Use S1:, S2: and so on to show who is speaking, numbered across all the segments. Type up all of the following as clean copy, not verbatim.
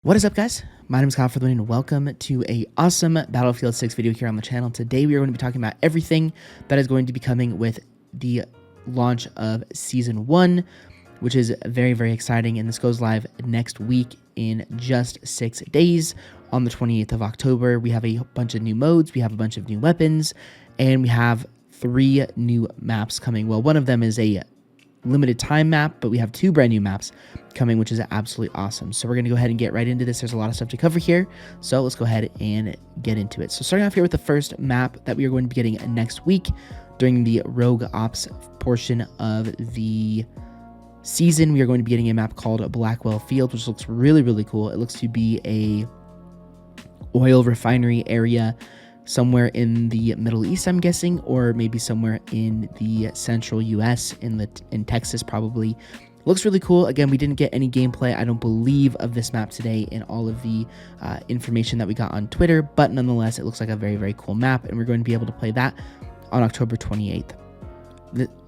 S1: What is up, guys? My name is Kyle FtW and welcome to a awesome Battlefield 6 video here on the channel. Today we are going to be talking about everything that is going to be coming with the launch of Season 1, which is very, very exciting, and this goes live next week in just 6 days on the 28th of October. We have a bunch of new modes, we have a bunch of new weapons, and we have 3 new maps coming. Well, one of them is a limited time map, but we have 2 brand new maps coming, which is absolutely awesome. So we're going to go ahead and get right into this. There's a lot of stuff to cover here, so let's go ahead and get into it. So starting off here with the first map that we are going to be getting next week during the Rogue Ops portion of the season, we are going to be getting a map called Blackwell Field, which looks really, really cool. It looks to be a oil refinery area somewhere in the Middle East, I'm guessing, or maybe somewhere in the central US, in Texas probably. Looks really cool. Again, we didn't get any gameplay, I don't believe, of this map today in all of the information that we got on Twitter, but nonetheless, it looks like a very, very cool map, and we're going to be able to play that on October 28th.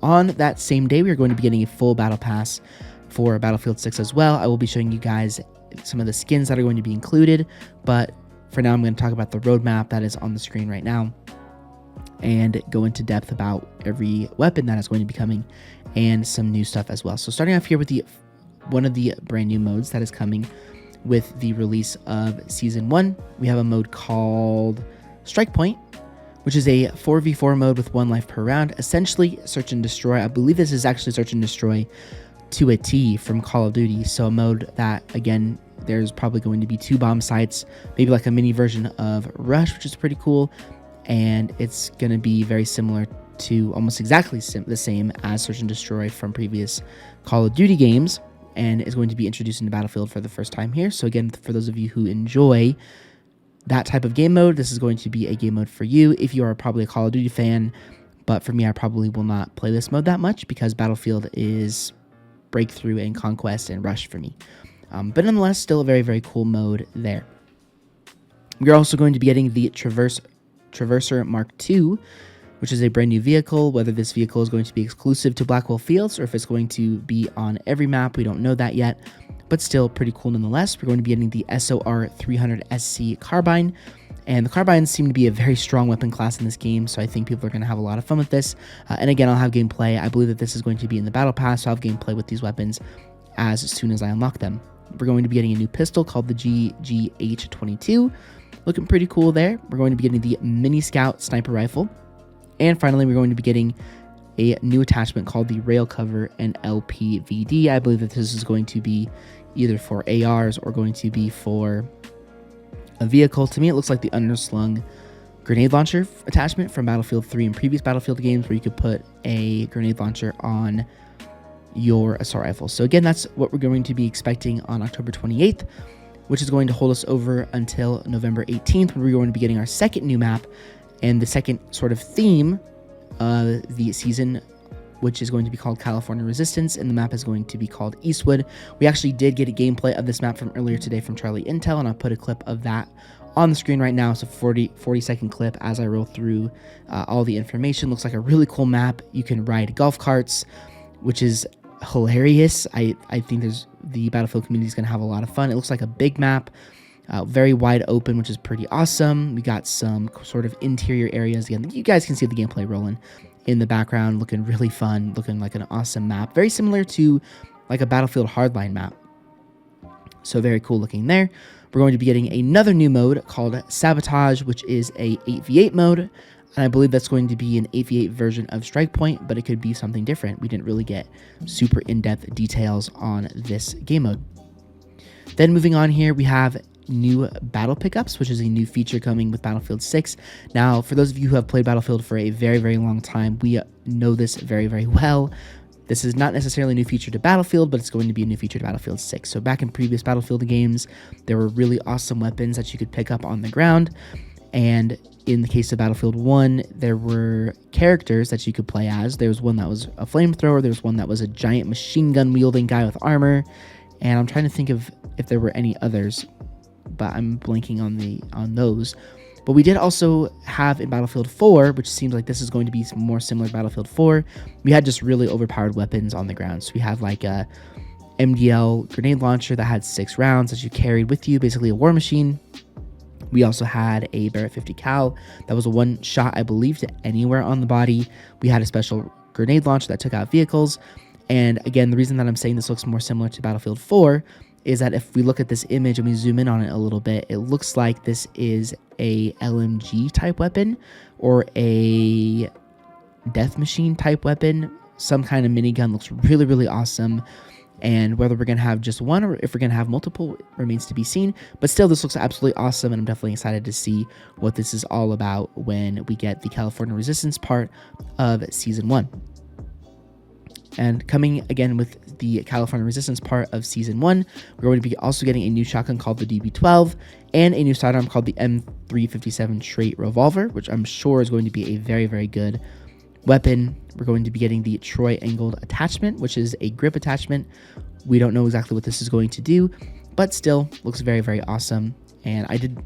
S1: On that same day, we are going to be getting a full battle pass for Battlefield 6 as well. I will be showing you guys some of the skins that are going to be included, but for now, I'm going to talk about the roadmap that is on the screen right now and go into depth about every weapon that is going to be coming and some new stuff as well. So starting off here with one of the brand new modes that is coming with the release of Season 1, we have a mode called Strike Point, which is a 4v4 mode with 1 life per round, essentially search and destroy. I believe this is actually search and destroy to a T from Call of Duty, so a mode that, again, there's probably going to be 2 bomb sites, maybe like a mini version of Rush, which is pretty cool, and it's going to be very similar to, almost exactly the same as Search and Destroy from previous Call of Duty games, and is going to be introduced into Battlefield for the first time here. So again, for those of you who enjoy that type of game mode, this is going to be a game mode for you if you are probably a Call of Duty fan, but for me, I probably will not play this mode that much because Battlefield is Breakthrough and Conquest and Rush for me. But nonetheless, still a very, very cool mode there. We're also going to be getting the Traverser Mark II, which is a brand new vehicle. Whether this vehicle is going to be exclusive to Blackwell Fields or if it's going to be on every map, we don't know that yet, but still pretty cool nonetheless. We're going to be getting the SOR 300 SC carbine, and the carbines seem to be a very strong weapon class in this game, so I think people are going to have a lot of fun with this. And again, I'll have gameplay. I believe that this is going to be in the Battle Pass, so I'll have gameplay with these weapons as soon as I unlock them. We're going to be getting a new pistol called the GGH-22. Looking pretty cool there. We're going to be getting the Mini Scout sniper rifle. And finally, we're going to be getting a new attachment called the Rail Cover and LPVD. I believe that this is going to be either for ARs or going to be for a vehicle. To me, it looks like the underslung grenade launcher attachment from Battlefield 3 and previous Battlefield games, where you could put a grenade launcher on your assault rifle. So again, that's what we're going to be expecting on October 28th, which is going to hold us over until November 18th, when we're going to be getting our second new map and the second sort of theme of the season, which is going to be called California Resistance, and the map is going to be called Eastwood. We actually did get a gameplay of this map from earlier today from Charlie Intel, and I'll put a clip of that on the screen right now. It's a 40-second clip as I roll through all the information. Looks like a really cool map. You can ride golf carts, which is hilarious. I think the Battlefield community is going to have a lot of fun. It looks like a big map, very wide open, which is pretty awesome. We got some sort of interior areas. Again, you guys can see the gameplay rolling in the background, looking really fun, looking like an awesome map, very similar to like a Battlefield Hardline map. So very cool looking there. We're going to be getting another new mode called Sabotage, which is a 8v8 mode. And I believe that's going to be an 8v8 version of Strike Point, but it could be something different. We didn't really get super in-depth details on this game mode. Then moving on here, we have new battle pickups, which is a new feature coming with Battlefield 6. Now, for those of you who have played Battlefield for a very, very long time, we know this very, very well. This is not necessarily a new feature to Battlefield, but it's going to be a new feature to Battlefield 6. So back in previous Battlefield games, there were really awesome weapons that you could pick up on the ground. And in the case of Battlefield 1, there were characters that you could play as. There was one that was a flamethrower. There was one that was a giant machine gun wielding guy with armor. And I'm trying to think of if there were any others, but I'm blanking on those. But we did also have in Battlefield 4, which seems like this is going to be more similar to Battlefield 4, we had just really overpowered weapons on the ground. So we have like a MDL grenade launcher that had 6 rounds that you carried with you, basically a war machine. We also had a Barrett 50 cal that was a one shot, I believe, to anywhere on the body. We had a special grenade launcher that took out vehicles. And again, the reason that I'm saying this looks more similar to Battlefield 4 is that if we look at this image and we zoom in on it a little bit, it looks like this is a LMG type weapon or a death machine type weapon. Some kind of minigun. Looks really, really awesome. And whether we're going to have just one or if we're going to have multiple remains to be seen. But still, this looks absolutely awesome, and I'm definitely excited to see what this is all about when we get the California Resistance part of Season 1. And coming again with the California Resistance part of Season 1, we're going to be also getting a new shotgun called the DB12 and a new sidearm called the M357 Straight Revolver, which I'm sure is going to be a very, very good weapon. We're going to be getting the Troy Angled Attachment, which is a grip attachment. We don't know exactly what this is going to do, but still looks very, very awesome. And I did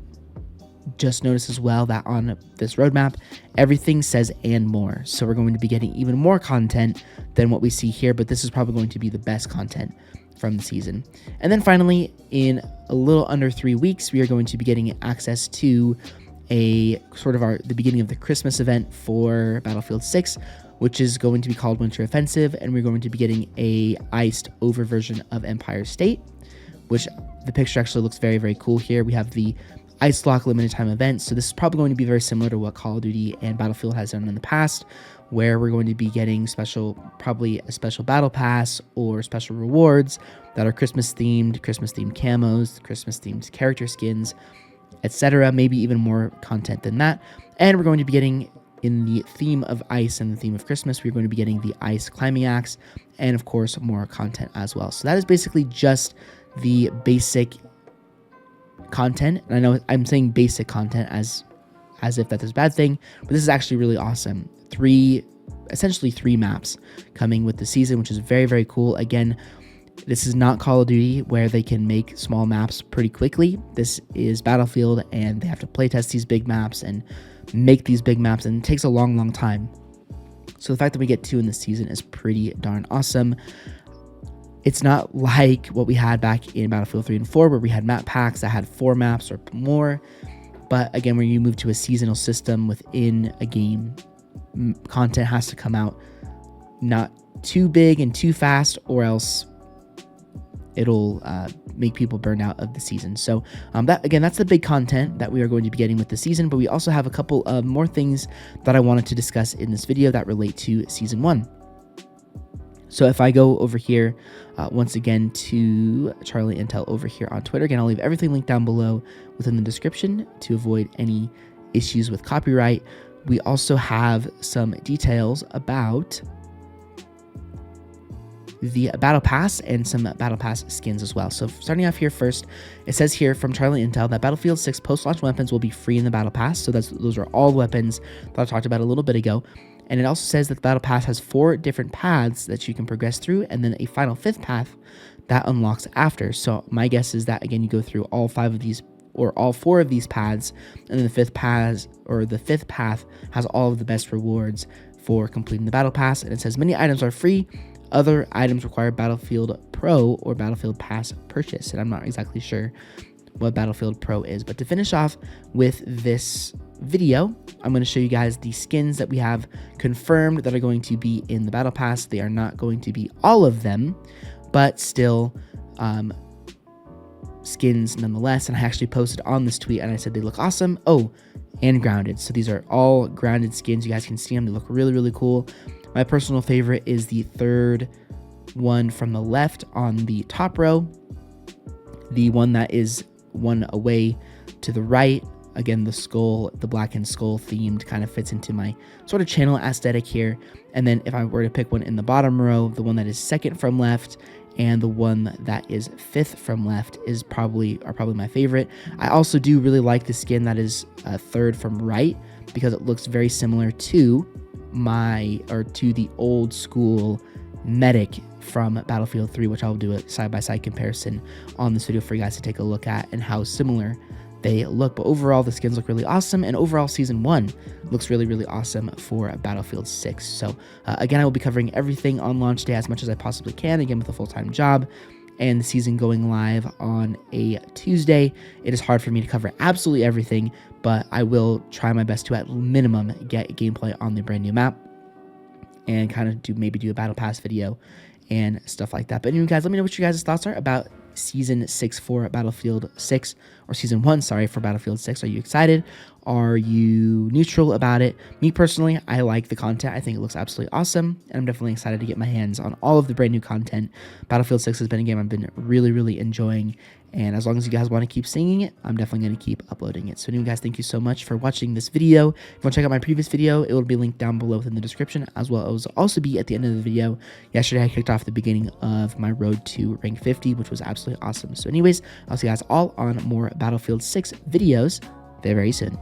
S1: just notice as well that on this roadmap, everything says and more. So we're going to be getting even more content than what we see here, but this is probably going to be the best content from the season. And then finally, in a little under 3 weeks, we are going to be getting access to a sort of the beginning of the Christmas event for Battlefield 6, which is going to be called Winter Offensive, and we're going to be getting a iced over version of Empire State, which the picture actually looks very, very cool here. We have the Ice Lock limited time events, so this is probably going to be very similar to what Call of Duty and Battlefield has done in the past, where we're going to be getting probably a special battle pass or special rewards that are Christmas themed camos, Christmas themed character skins, etc. Maybe even more content than that. And we're going to be getting, in the theme of ice and the theme of Christmas, we're going to be getting the ice climbing axe and of course more content as well. So that is basically just the basic content. And I know I'm saying basic content as if that's a bad thing, but this is actually really awesome. Essentially three maps coming with the season, which is very, very cool. Again, this is not Call of Duty where they can make small maps pretty quickly. This is Battlefield, and they have to playtest these big maps and make these big maps, and it takes a long, long time. So the fact that we get 2 in this season is pretty darn awesome. It's not like what we had back in Battlefield 3 and 4, where we had map packs that had 4 maps or more. But again, when you move to a seasonal system within a game, content has to come out not too big and too fast, or else it'll make people burn out of the season. So that's the big content that we are going to be getting with the season. But we also have a couple of more things that I wanted to discuss in this video that relate to Season 1. So if I go over here, once again, to Charlie Intel over here on Twitter, again, I'll leave everything linked down below within the description to avoid any issues with copyright. We also have some details about the Battle Pass and some Battle Pass skins as well. So starting off here first, it says here from Charlie Intel that Battlefield 6 post-launch weapons will be free in the Battle Pass. So those are all weapons that I talked about a little bit ago. And it also says that the Battle Pass has 4 different paths that you can progress through, and then a final 5th path that unlocks after. So my guess is that, again, you go through all 5 of these or all 4 of these paths, and then the 5th path has all of the best rewards for completing the Battle Pass. And it says many items are free. Other items require Battlefield Pro or Battlefield Pass purchase, and I'm not exactly sure what Battlefield Pro is. But to finish off with this video, I'm going to show you guys the skins that we have confirmed that are going to be in the Battle Pass. They are not going to be all of them, but still skins nonetheless. And I actually posted on this tweet and I said they look awesome. Oh, and grounded. So these are all grounded skins. You guys can see them. They look really, really cool. My personal favorite is the 3rd one from the left on the top row. The one that is one away to the right. Again, the skull, the blackened skull themed kind of fits into my sort of channel aesthetic here. And then if I were to pick one in the bottom row, the one that is 2nd from left and the one that is 5th from left are probably my favorite. I also do really like the skin that is 3rd from right, because it looks very similar to the old school medic from Battlefield 3, which I'll do a side-by-side comparison on this video for you guys to take a look at and how similar they look. But overall, the skins look really awesome, and overall Season 1 looks really, really awesome for Battlefield 6. So again, I will be covering everything on launch day as much as I possibly can, again with a full-time job. and the season going live on a Tuesday, it is hard for me to cover absolutely everything, but I will try my best to at minimum get gameplay on the brand new map and kind of maybe do a battle pass video and stuff like that. But anyway, guys, let me know what your guys' thoughts are about Season 6 for Battlefield 6, or Season 1, sorry, for Battlefield 6. Are you excited? Are you neutral about it? Me personally, I like the content. I think it looks absolutely awesome, and I'm definitely excited to get my hands on all of the brand new content. Battlefield 6 has been a game I've been really, really enjoying, and as long as you guys want to keep seeing it, I'm definitely going to keep uploading it. So anyway, guys, thank you so much for watching this video. If you want to check out my previous video, it will be linked down below within the description, as well as also be at the end of the video. Yesterday, I kicked off the beginning of my road to rank 50, which was absolutely awesome. So anyways, I'll see you guys all on more Battlefield 6 videos very, very soon.